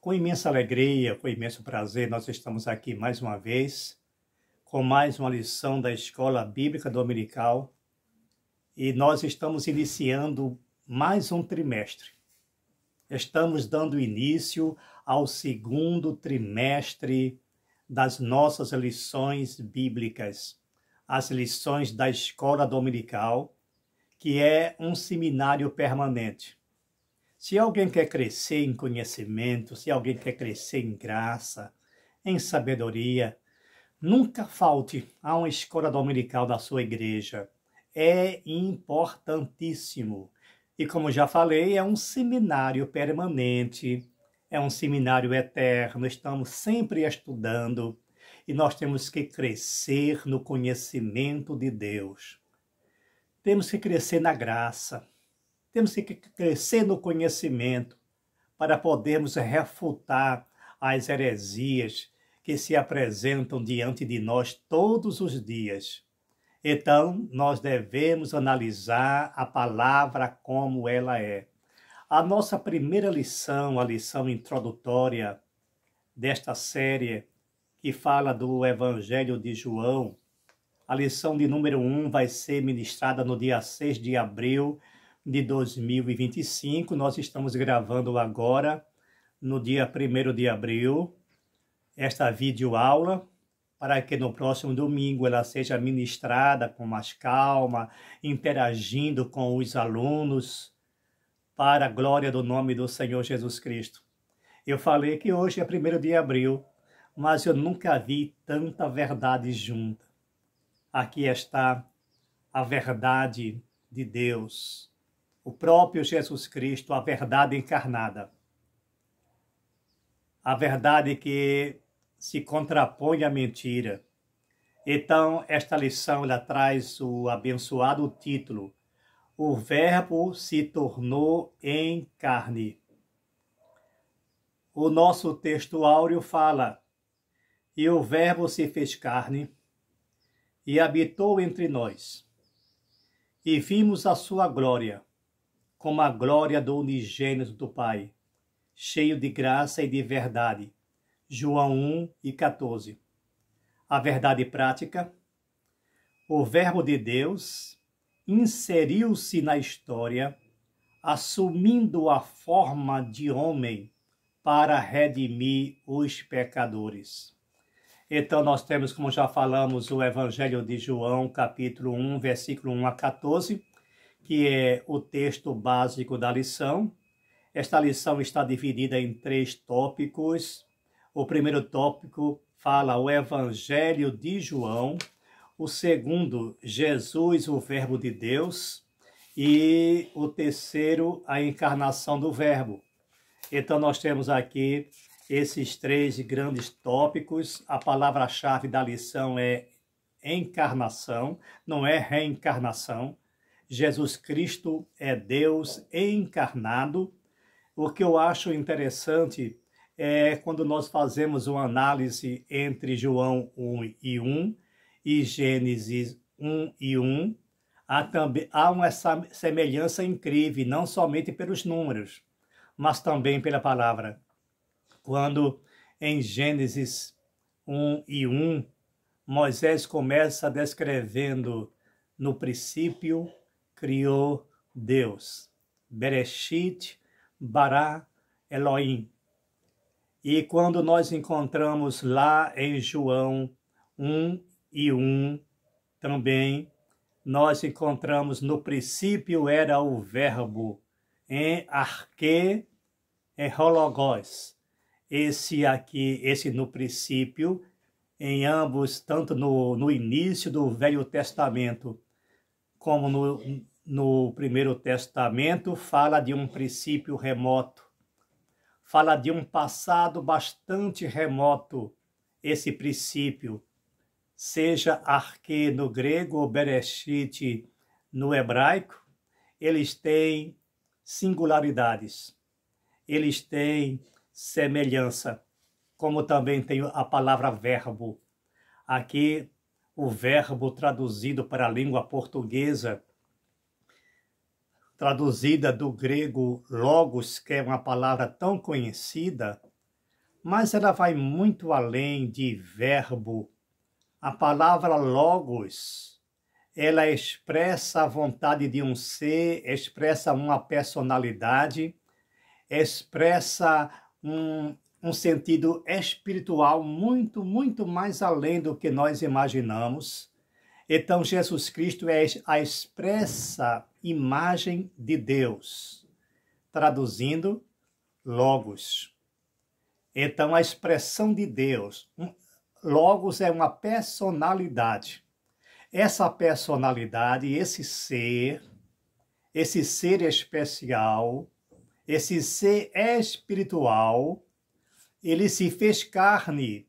Com imensa alegria, com imenso prazer, nós estamos aqui mais uma vez, com mais uma lição da Escola Bíblica Dominical, e nós estamos iniciando mais um trimestre. Estamos dando início ao segundo trimestre das nossas lições bíblicas, as lições da Escola Dominical, que é um seminário permanente. Se alguém quer crescer em conhecimento, se alguém quer crescer em graça, em sabedoria, nunca falte a uma escola dominical da sua igreja. É importantíssimo. E como já falei, é um seminário permanente, é um seminário eterno, estamos sempre estudando e nós temos que crescer no conhecimento de Deus. Temos que crescer na graça. Temos que crescer no conhecimento para podermos refutar as heresias que se apresentam diante de nós todos os dias. Então, nós devemos analisar a palavra como ela é. A nossa primeira lição, a lição introdutória desta série, que fala do Evangelho de João, a lição de número 1 vai ser ministrada no dia 6 de abril de 2025. Nós estamos gravando agora, no dia 1º de abril, esta videoaula, para que no próximo domingo ela seja ministrada com mais calma, interagindo com os alunos, para a glória do nome do Senhor Jesus Cristo. Eu falei que hoje é 1º de abril, mas eu nunca vi tanta verdade junta. Aqui está a verdade de Deus, o próprio Jesus Cristo, a verdade encarnada. A verdade que se contrapõe à mentira. Então, esta lição ela traz o abençoado título: O Verbo se tornou em carne. O nosso texto áureo fala: E o Verbo se fez carne e habitou entre nós. E vimos a sua glória, como a glória do unigênito do Pai, cheio de graça e de verdade. João 1:14. A verdade prática: o Verbo de Deus inseriu-se na história, assumindo a forma de homem para redimir os pecadores. Então nós temos, como já falamos, o Evangelho de João, capítulo 1, versículo 1 a 14, que é o texto básico da lição. Esta lição está dividida em 3 tópicos. O primeiro tópico fala o Evangelho de João. O segundo, Jesus, o Verbo de Deus. E o terceiro, a encarnação do Verbo. Então nós temos aqui esses 3 grandes tópicos. A palavra-chave da lição é encarnação, não é reencarnação. Jesus Cristo é Deus encarnado. O que eu acho interessante é quando nós fazemos uma análise entre João 1:1 e Gênesis 1:1, há uma semelhança incrível, não somente pelos números, mas também pela palavra. Quando em Gênesis 1:1, Moisés começa descrevendo: no princípio criou Deus. Bereshit bara Elohim. E quando nós encontramos lá em João 1:1 também, nós encontramos: no princípio era o Verbo, em arque, em hologos. Esse no princípio, em ambos, tanto no início do Velho Testamento, como no Primeiro Testamento, fala de um princípio remoto, fala de um passado bastante remoto. Esse princípio, seja arque no grego ou bereshit no hebraico, eles têm singularidades, eles têm semelhança, como também tem a palavra verbo. Aqui, o verbo traduzido para a língua portuguesa, traduzida do grego logos, que é uma palavra tão conhecida, mas ela vai muito além de verbo. A palavra logos, ela expressa a vontade de um ser, expressa uma personalidade, expressa um sentido espiritual muito, muito mais além do que nós imaginamos. Então, Jesus Cristo é a expressa imagem de Deus, traduzindo, logos. Então, a expressão de Deus, logos é uma personalidade. Essa personalidade, esse ser especial, esse ser espiritual, ele se fez carne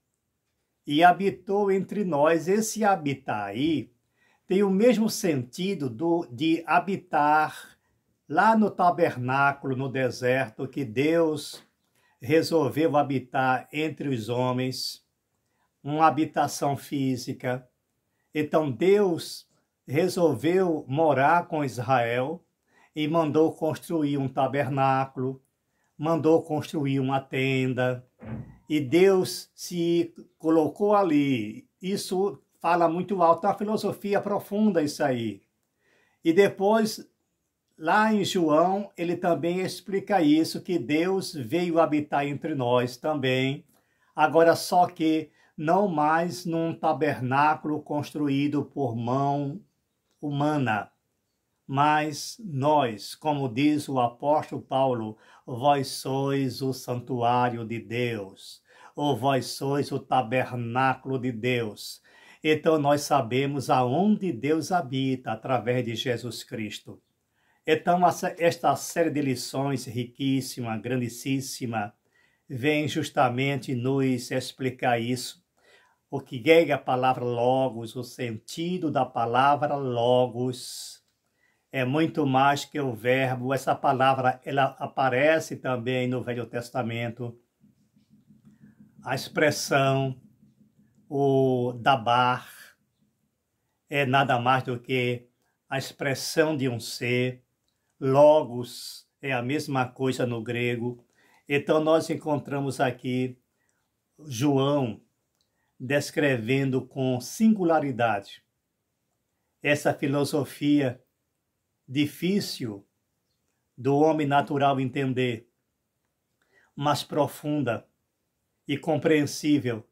e habitou entre nós. Esse habitar aí tem o mesmo sentido de habitar lá no tabernáculo, no deserto, que Deus resolveu habitar entre os homens, uma habitação física. Então Deus resolveu morar com Israel e mandou construir um tabernáculo, mandou construir uma tenda, e Deus se colocou ali. Isso fala muito alto, é uma filosofia profunda isso aí. E depois, lá em João, ele também explica isso, que Deus veio habitar entre nós também, agora só que não mais num tabernáculo construído por mão humana, mas nós, como diz o apóstolo Paulo, vós sois o santuário de Deus, ou vós sois o tabernáculo de Deus. Então nós sabemos aonde Deus habita através de Jesus Cristo. Então esta série de lições riquíssima, grandíssima, vem justamente nos explicar isso. O que é a palavra logos, o sentido da palavra logos é muito mais que o verbo. Essa palavra ela aparece também no Velho Testamento. A expressão, o dabar, é nada mais do que a expressão de um ser. Logos é a mesma coisa no grego. Então nós encontramos aqui João descrevendo com singularidade essa filosofia difícil do homem natural entender, mas profunda e compreensível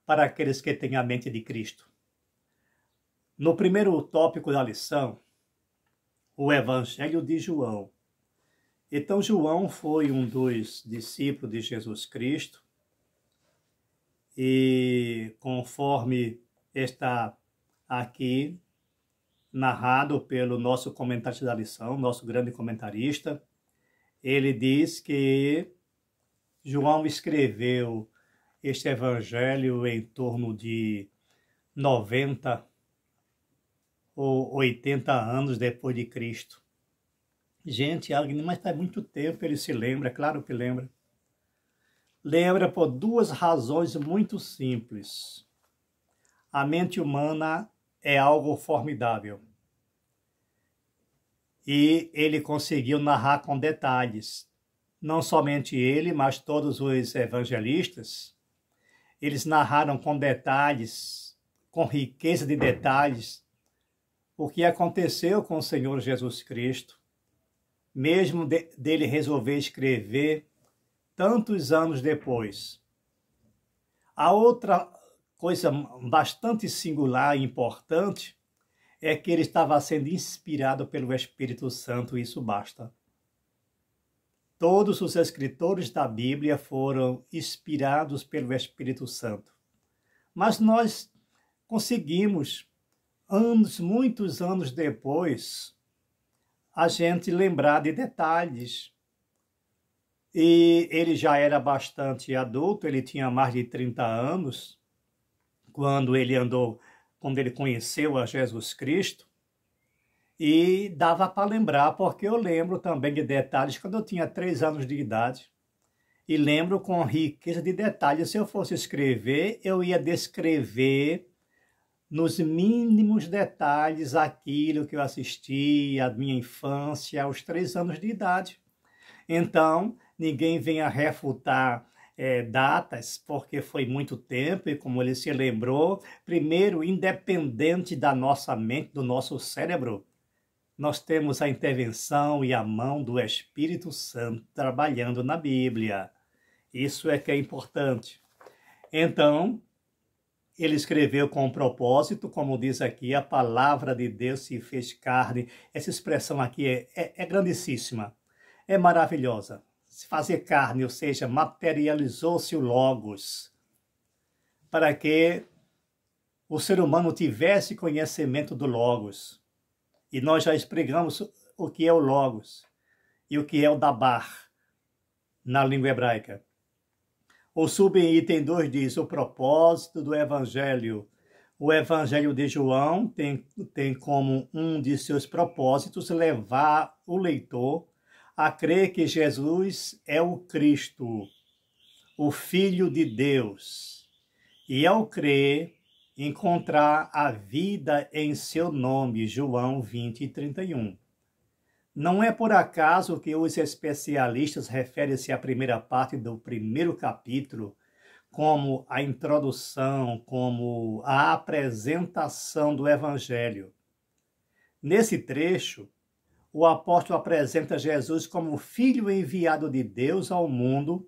para aqueles que têm a mente de Cristo. No primeiro tópico da lição, o Evangelho de João. Então, João foi um dos discípulos de Jesus Cristo, e conforme está aqui narrado pelo nosso comentarista da lição, nosso grande comentarista, ele diz que João escreveu este evangelho em torno de 90 ou 80 anos depois de Cristo. Gente, mas faz muito tempo ele se lembra, é claro que lembra. Lembra por duas razões muito simples. A mente humana é algo formidável. E ele conseguiu narrar com detalhes. Não somente ele, mas todos os evangelistas, eles narraram com detalhes, com riqueza de detalhes, o que aconteceu com o Senhor Jesus Cristo, mesmo dele resolver escrever tantos anos depois. A outra coisa bastante singular e importante é que ele estava sendo inspirado pelo Espírito Santo, e isso basta. Todos os escritores da Bíblia foram inspirados pelo Espírito Santo. Mas nós conseguimos, muitos anos depois, a gente lembrar de detalhes. E ele já era bastante adulto, ele tinha mais de 30 anos, quando ele conheceu a Jesus Cristo, e dava para lembrar, porque eu lembro também de detalhes quando eu tinha 3 anos de idade, e lembro com riqueza de detalhes. Se eu fosse escrever, eu ia descrever nos mínimos detalhes aquilo que eu assisti, a minha infância, aos 3 anos de idade. Então, ninguém venha refutar datas, porque foi muito tempo, e como ele se lembrou, primeiro, independente da nossa mente, do nosso cérebro, nós temos a intervenção e a mão do Espírito Santo trabalhando na Bíblia. Isso é que é importante. Então, ele escreveu com um propósito, como diz aqui, a palavra de Deus se fez carne. Essa expressão aqui é grandíssima, é maravilhosa. Se fazer carne, ou seja, materializou-se o Logos, para que o ser humano tivesse conhecimento do Logos. E nós já explicamos o que é o Logos e o que é o Dabar na língua hebraica. O subitem 2 diz o propósito do Evangelho. O Evangelho de João tem como um de seus propósitos levar o leitor a crer que Jesus é o Cristo, o Filho de Deus, e ao crer, encontrar a vida em seu nome, João 20:31. Não é por acaso que os especialistas referem-se à primeira parte do primeiro capítulo como a introdução, como a apresentação do Evangelho. Nesse trecho, o apóstolo apresenta Jesus como filho enviado de Deus ao mundo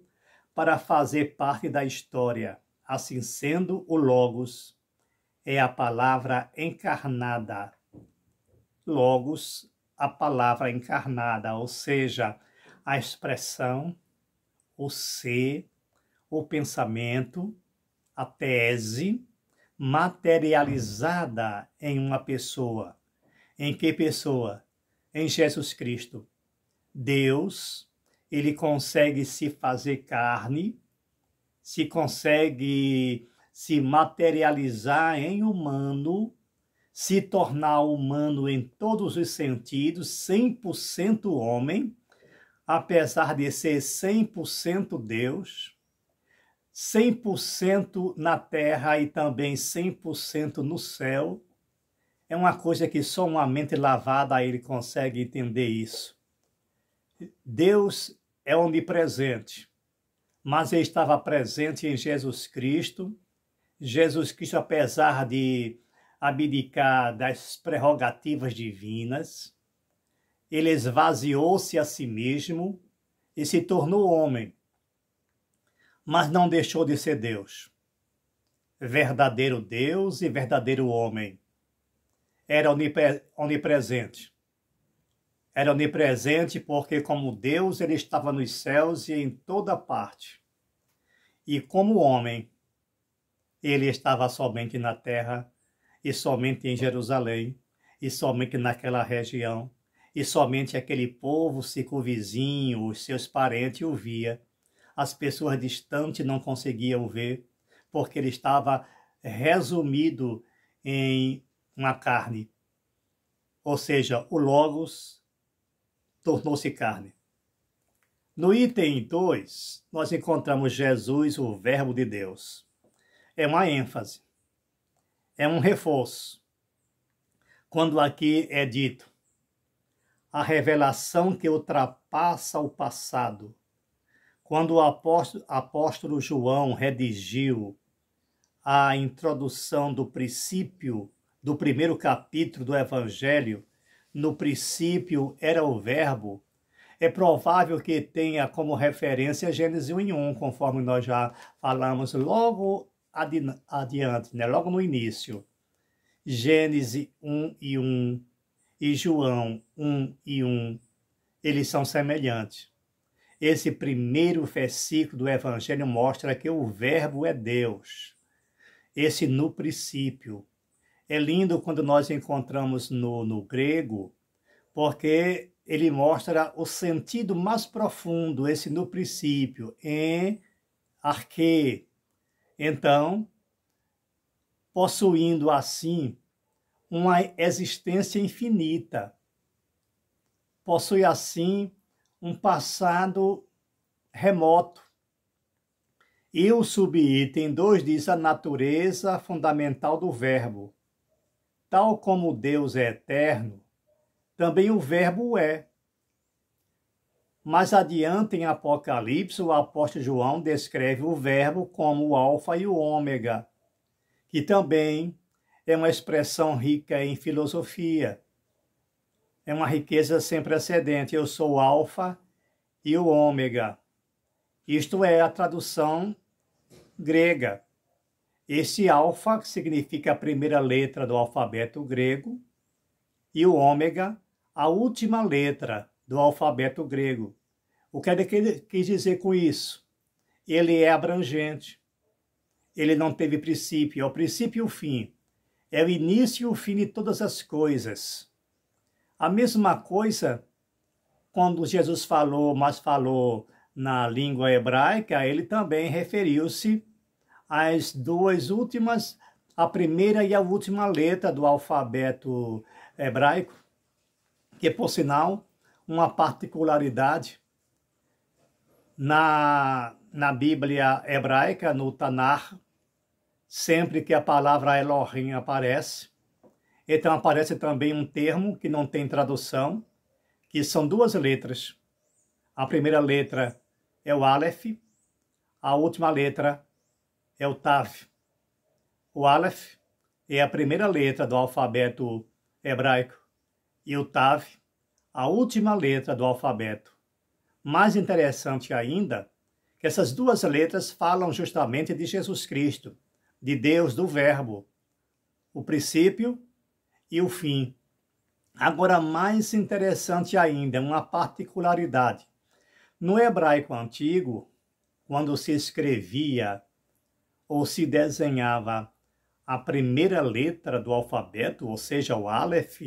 para fazer parte da história. Assim sendo, o Logos é a palavra encarnada. Logos, a palavra encarnada, ou seja, a expressão, o ser, o pensamento, a tese materializada em uma pessoa. Em que pessoa? Em Jesus Cristo. Deus, ele consegue se fazer carne, se consegue se materializar em humano, se tornar humano em todos os sentidos, 100% homem, apesar de ser 100% Deus, 100% na terra e também 100% no céu. É uma coisa que só uma mente lavada ele consegue entender isso. Deus é onipresente, mas ele estava presente em Jesus Cristo. Jesus Cristo, apesar de abdicar das prerrogativas divinas, ele esvaziou-se a si mesmo e se tornou homem, mas não deixou de ser Deus. Verdadeiro Deus e verdadeiro homem. Era onipresente. Era onipresente porque, como Deus, ele estava nos céus e em toda parte. E como homem, ele estava somente na terra, e somente em Jerusalém, e somente naquela região, e somente aquele povo circunvizinho, os seus parentes o via. As pessoas distantes não conseguiam ver, porque ele estava resumido em uma carne. Ou seja, o Logos tornou-se carne. No item 2, nós encontramos Jesus, o Verbo de Deus. É uma ênfase, é um reforço. Quando aqui é dito, a revelação que ultrapassa o passado. Quando o apóstolo João redigiu a introdução do princípio do primeiro capítulo do Evangelho, no princípio era o Verbo, é provável que tenha como referência Gênesis 1:1, conforme nós já falamos logo adiante, né? Logo no início. Gênesis 1:1 e João 1:1, eles são semelhantes. Esse primeiro versículo do Evangelho mostra que o Verbo é Deus. Esse no princípio. É lindo quando nós encontramos no grego, porque ele mostra o sentido mais profundo, esse no princípio, em arque. Então, possuindo assim uma existência infinita, possui assim um passado remoto. E o subitem 2 diz a natureza fundamental do Verbo. Tal como Deus é eterno, também o Verbo é. Mais adiante, em Apocalipse, o apóstolo João descreve o Verbo como o Alfa e o Ômega, que também é uma expressão rica em filosofia. É uma riqueza sem precedente. Eu sou o Alfa e o Ômega. Isto é a tradução grega. Esse Alfa significa a primeira letra do alfabeto grego e o Ômega, a última letra do alfabeto grego. O que ele quis dizer com isso? Ele é abrangente. Ele não teve princípio, é o princípio e o fim. É o início e o fim de todas as coisas. A mesma coisa quando Jesus falou, mas falou na língua hebraica, ele também referiu-se às duas últimas, a primeira e a última letra do alfabeto hebraico, que, por sinal, uma particularidade na Bíblia hebraica, no Tanakh, sempre que a palavra Elohim aparece, então aparece também um termo que não tem tradução, que são duas letras. A primeira letra é o Aleph, a última letra é o Tav. O Aleph é a primeira letra do alfabeto hebraico e o Tav, a última letra do alfabeto. Mais interessante ainda, que essas duas letras falam justamente de Jesus Cristo, de Deus, do Verbo, o princípio e o fim. Agora, mais interessante ainda, uma particularidade. No hebraico antigo, quando se escrevia ou se desenhava a primeira letra do alfabeto, ou seja, o Aleph,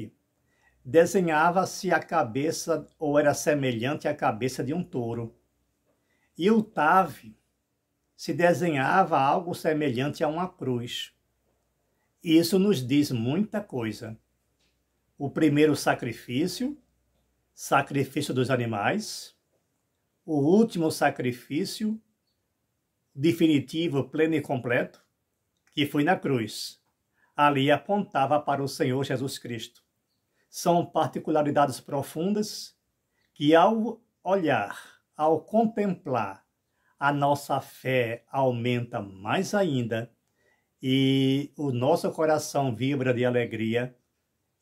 desenhava-se a cabeça, ou era semelhante à cabeça de um touro. E o Tav se desenhava algo semelhante a uma cruz. Isso nos diz muita coisa. O primeiro sacrifício, sacrifício dos animais. O último sacrifício, definitivo, pleno e completo, que foi na cruz. Ali apontava para o Senhor Jesus Cristo. São particularidades profundas que, ao olhar, ao contemplar, a nossa fé aumenta mais ainda e o nosso coração vibra de alegria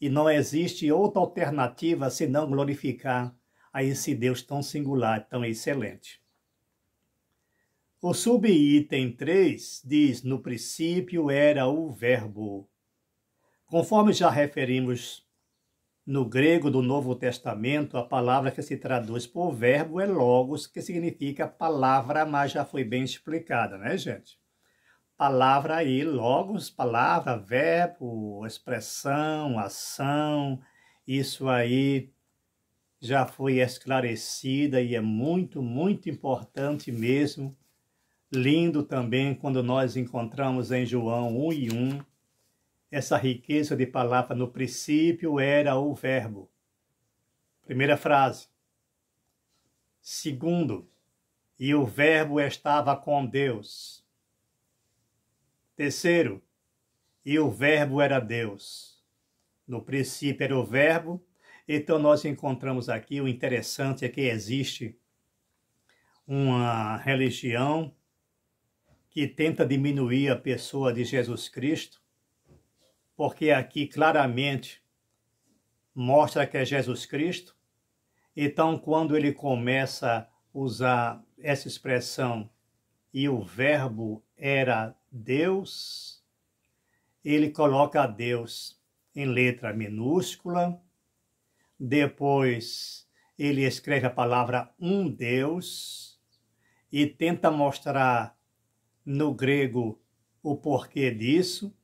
e não existe outra alternativa senão glorificar a esse Deus tão singular, tão excelente. O subitem 3 diz, no princípio era o Verbo. Conforme já referimos no grego do Novo Testamento, a palavra que se traduz por verbo é logos, que significa palavra, mas já foi bem explicada, né, gente? Palavra aí, logos, palavra, verbo, expressão, ação, isso aí já foi esclarecida e é muito, muito importante mesmo. Lindo também quando nós encontramos em João 1:1, essa riqueza de palavra, no princípio era o Verbo. Primeira frase. Segundo, e o Verbo estava com Deus. Terceiro, e o Verbo era Deus. No princípio era o Verbo. Então nós encontramos aqui, o interessante é que existe uma religião que tenta diminuir a pessoa de Jesus Cristo, porque aqui claramente mostra que é Jesus Cristo. Então, quando ele começa a usar essa expressão, e o Verbo era Deus, ele coloca Deus em letra minúscula, depois ele escreve a palavra um Deus e tenta mostrar no grego o porquê disso,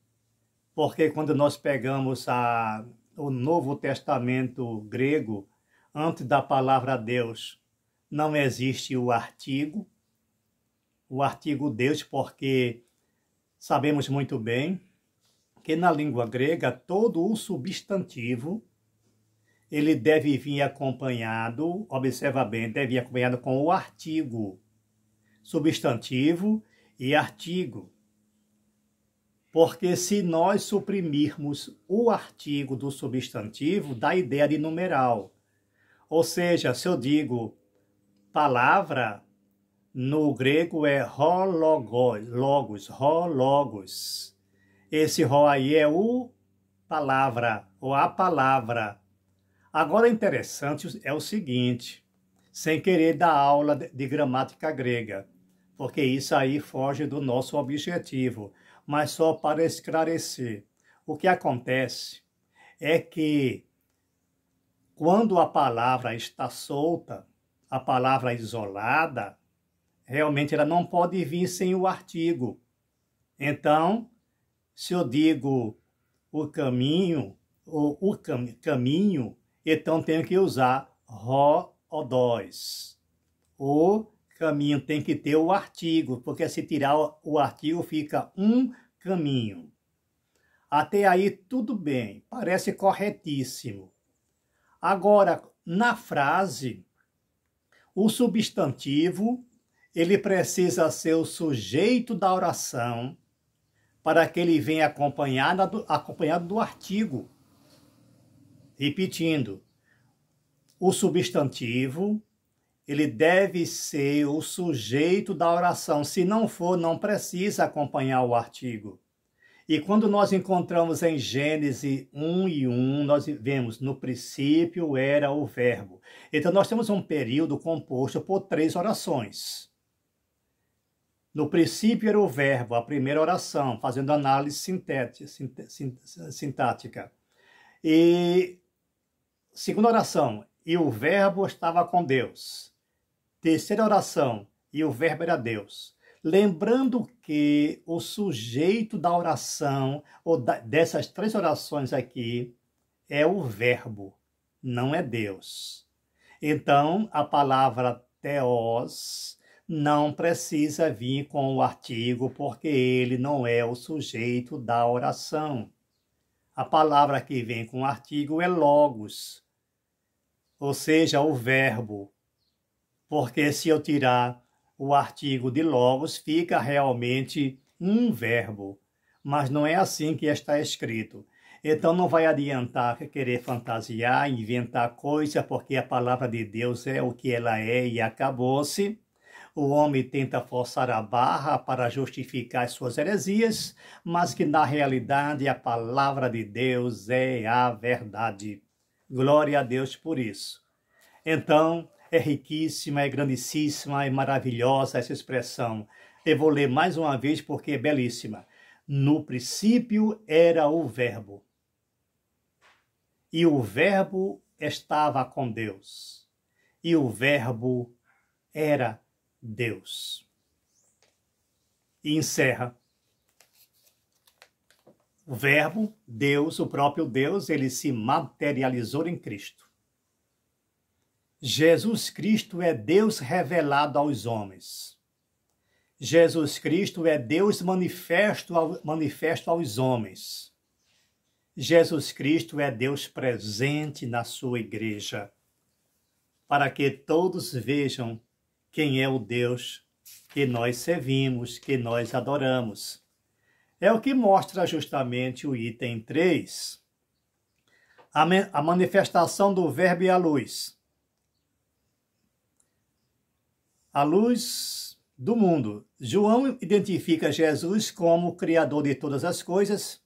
porque quando nós pegamos o Novo Testamento grego, antes da palavra Deus, não existe o artigo Deus, porque sabemos muito bem que na língua grega todo o substantivo ele deve vir acompanhado, observa bem, deve vir acompanhado com o artigo, substantivo e artigo. Porque se nós suprimirmos o artigo do substantivo, dá a ideia de numeral. Ou seja, se eu digo palavra no grego é logos. Esse ro aí é o palavra, ou a palavra. Agora, interessante é o seguinte, sem querer dar aula de gramática grega, porque isso aí foge do nosso objetivo, mas só para esclarecer. O que acontece é que quando a palavra está solta, a palavra isolada, realmente ela não pode vir sem o artigo. Então, se eu digo o caminho, ou caminho, então tenho que usar rodóis. O caminho tem que ter o artigo, porque se tirar o artigo fica um caminho. Até aí tudo bem, parece corretíssimo. Agora, na frase, o substantivo, ele precisa ser o sujeito da oração para que ele venha acompanhado do artigo. Repetindo, o substantivo, ele deve ser o sujeito da oração. Se não for, não precisa acompanhar o artigo. E quando nós encontramos em Gênesis 1:1, nós vemos, no princípio era o verbo. Então, nós temos um período composto por 3 orações. No princípio era o verbo, a primeira oração, fazendo análise sintática. E segunda oração, e o verbo estava com Deus. Terceira oração, e o verbo era Deus. Lembrando que o sujeito da oração, ou dessas 3 orações aqui, é o verbo, não é Deus. Então, a palavra theos não precisa vir com o artigo, porque ele não é o sujeito da oração. A palavra que vem com o artigo é logos, ou seja, o verbo. Porque se eu tirar o artigo de logos, fica realmente um verbo. Mas não é assim que está escrito. Então não vai adiantar querer fantasiar, inventar coisa, porque a palavra de Deus é o que ela é e acabou-se. O homem tenta forçar a barra para justificar as suas heresias, mas que na realidade a palavra de Deus é a verdade. Glória a Deus por isso. Então, é riquíssima, é grandíssima, é maravilhosa essa expressão. Eu vou ler mais uma vez porque é belíssima. No princípio era o verbo. E o verbo estava com Deus. E o verbo era Deus. E encerra. O verbo, Deus, o próprio Deus, ele se materializou em Cristo. Jesus Cristo é Deus revelado aos homens. Jesus Cristo é Deus manifesto aos homens. Jesus Cristo é Deus presente na sua igreja, para que todos vejam quem é o Deus que nós servimos, que nós adoramos. É o que mostra justamente o item 3, a manifestação do verbo e a luz. A luz do mundo. João identifica Jesus como o Criador de todas as coisas,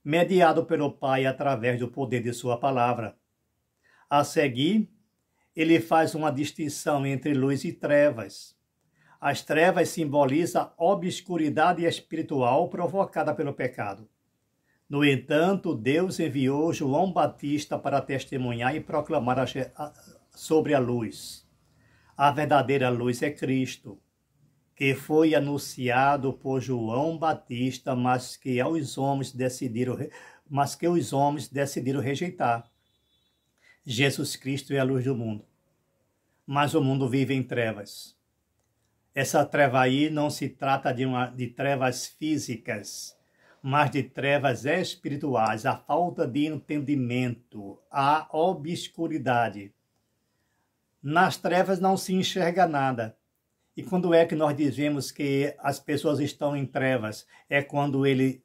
mediado pelo Pai através do poder de sua palavra. A seguir, ele faz uma distinção entre luz e trevas. As trevas simbolizam a obscuridade espiritual provocada pelo pecado. No entanto, Deus enviou João Batista para testemunhar e proclamar sobre a luz. A verdadeira luz é Cristo, que foi anunciado por João Batista, mas que os homens decidiram rejeitar. Jesus Cristo é a luz do mundo, mas o mundo vive em trevas. Essa treva aí não se trata de trevas físicas, mas de trevas espirituais, a falta de entendimento, a obscuridade. Nas trevas não se enxerga nada. E quando é que nós dizemos que as pessoas estão em trevas? É quando ele,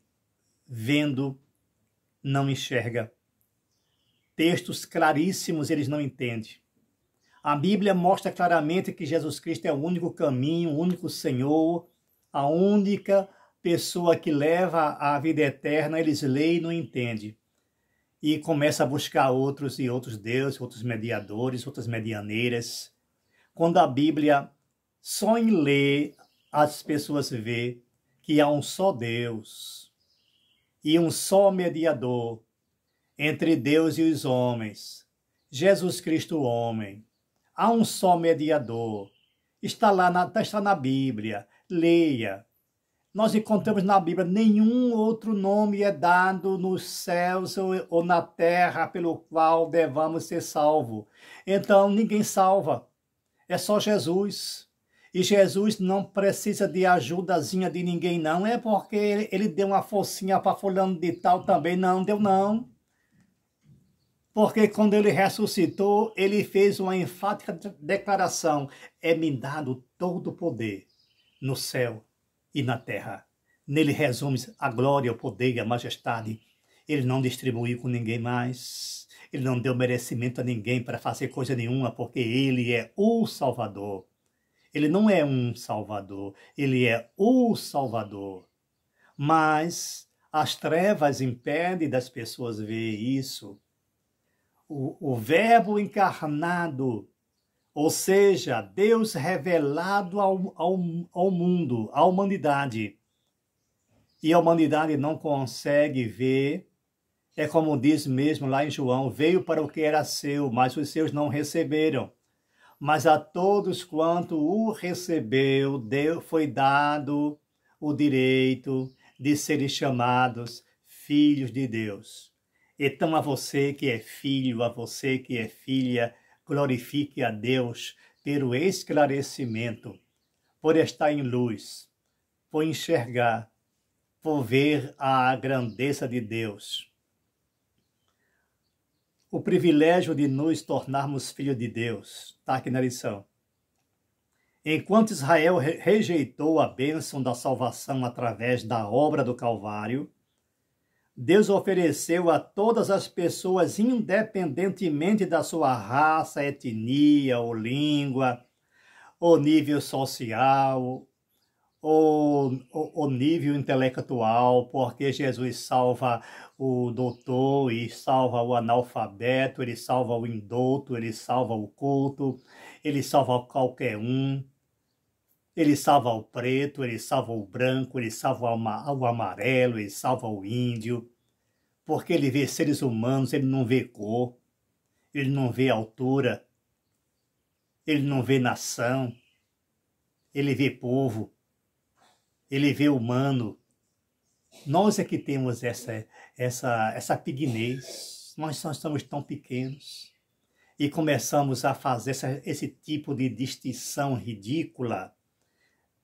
vendo, não enxerga. Textos claríssimos eles não entendem. A Bíblia mostra claramente que Jesus Cristo é o único caminho, o único Senhor, a única pessoa que leva à vida eterna. Eles leem e não entendem. E começam a buscar outros e outros deuses, outros mediadores, outras medianeiras. Quando a Bíblia, só em ler, as pessoas vê que há um só Deus e um só mediador entre Deus e os homens, Jesus Cristo, homem. Há um só mediador. Está na Bíblia. Leia. Nós encontramos na Bíblia, nenhum outro nome é dado nos céus ou na terra pelo qual devamos ser salvos. Então, ninguém salva. É só Jesus. E Jesus não precisa de ajudazinha de ninguém, não. É porque ele deu uma forcinha para fulano de tal também. Não, deu não. Porque quando ele ressuscitou, ele fez uma enfática declaração: é-me dado todo o poder no céu e na terra. Nele resume a glória, o poder e a majestade. Ele não distribuiu com ninguém mais. Ele não deu merecimento a ninguém para fazer coisa nenhuma, porque ele é o Salvador. Ele não é um Salvador, ele é o Salvador. Mas as trevas impedem das pessoas ver isso. O Verbo encarnado, ou seja, Deus revelado ao mundo, à humanidade. E a humanidade não consegue ver. É como diz mesmo lá em João: veio para o que era seu, mas os seus não receberam. Mas a todos quanto o recebeu, foi dado o direito de serem chamados filhos de Deus. Então a você que é filho, a você que é filha, glorifique a Deus pelo esclarecimento, por estar em luz, por enxergar, por ver a grandeza de Deus. O privilégio de nos tornarmos filhos de Deus está aqui na lição. Enquanto Israel rejeitou a bênção da salvação através da obra do Calvário, Deus ofereceu a todas as pessoas, independentemente da sua raça, etnia ou língua, ou nível social, ou nível intelectual, porque Jesus salva o doutor e salva o analfabeto, ele salva o indouto, ele salva o culto, ele salva qualquer um. Ele salva o preto, ele salva o branco, ele salva o amarelo, ele salva o índio. Porque ele vê seres humanos, ele não vê cor, ele não vê altura, ele não vê nação, ele vê povo, ele vê humano. Nós é que temos essa pequenez, nós somos tão pequenos. E começamos a fazer esse tipo de distinção ridícula,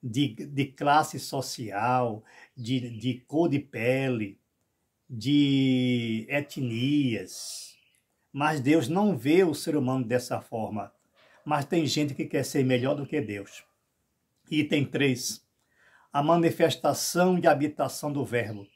de classe social, de cor de pele, de etnias. Mas Deus não vê o ser humano dessa forma. Mas tem gente que quer ser melhor do que Deus. Item 3. A manifestação e habitação do Verbo.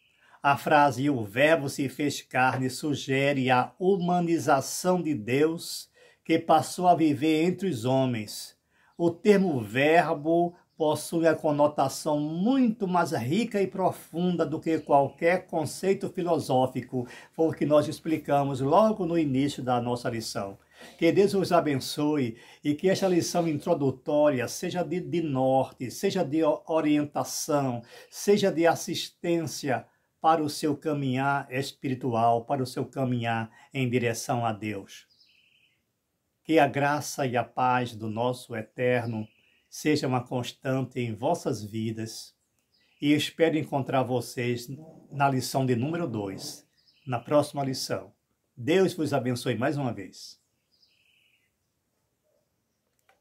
A frase "o Verbo se fez carne" sugere a humanização de Deus, que passou a viver entre os homens. O termo verbo possui a conotação muito mais rica e profunda do que qualquer conceito filosófico, foi o que nós explicamos logo no início da nossa lição. Que Deus os abençoe e que esta lição introdutória seja de norte, seja de orientação, seja de assistência para o seu caminhar espiritual, para o seu caminhar em direção a Deus. Que a graça e a paz do nosso Eterno seja uma constante em vossas vidas e espero encontrar vocês na lição de número 2, na próxima lição. Deus vos abençoe mais uma vez.